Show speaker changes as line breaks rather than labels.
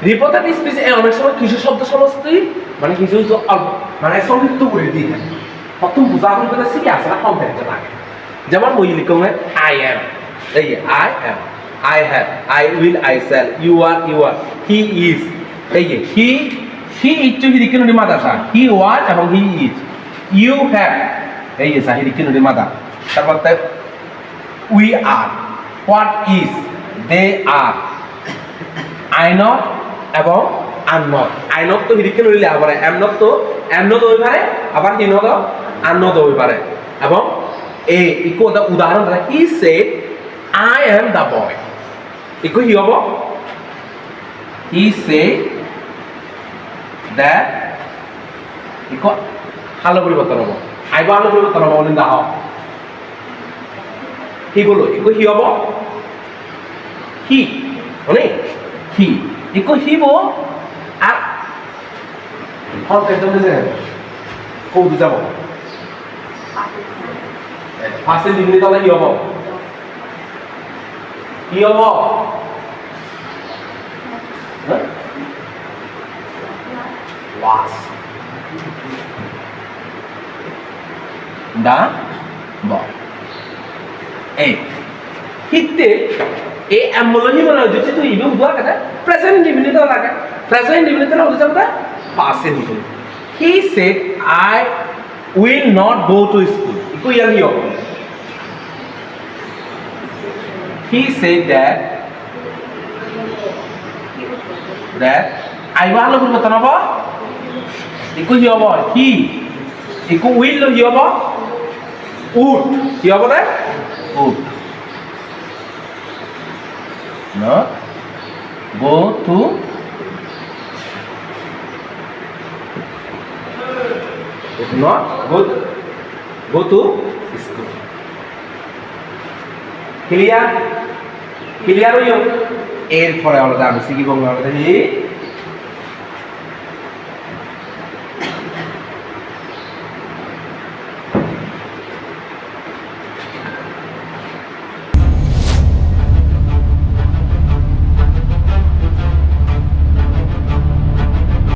reported speech অনেক সময় কিছু শব্দ সমষ্টি মানে কিছু মানে সংক্ষিপ্ত করে দিয়ে থাকে প্রথম বোঝা হল কথা শিখে আসলে কন্টেন্ট লাগে যেমন মই লিখুন আই এম এই I am I have I will I shall you are he is এই হি ইজ হিরিকিনুরি মাদাসা হি ওয়াজ এবং হি ইজ ইউ হ্যাভ এই হিরিকিনুরি মাদা তারপর we are what is they are I not এবং আম নট আই নট তো হিরিকেন হইলে আবার এম নট হই পারে আবার হি নট আম নট হই পারে এবং ইকো উদাহরণ he said I am the boy ইকো হি হব হি সেড দ্যাট ইকো হালো পরিবর্তন হব আইব হালো পরিবর্তন হব অনিন্দা হ হি বলো ইকো হি হব হি মানে হি ইকো হিব আর হল কেটে দিছে কোন যাব ফাসে ডিগ্রি তলে কি হবো ওয়াস দা বয় এই হিতে এই এমবলনি মানে যদি তুই ইবে উদার কথা প্রেজেন্ট ইনডিফিনিট লাগে প্রেজেন্ট ইনডিফিনিট হলো যে কথা past indefinite he said I will not go to school ইকো ইয়ালি হবে হি সেড দ্যাট আই ভালো পরিবর্তন হব ইকো হি হব হি ইকো উইল হি হব উড কি হব না would not go to not go to school clear হইও এরপরে আমরা জানছি কি বলবো আমরা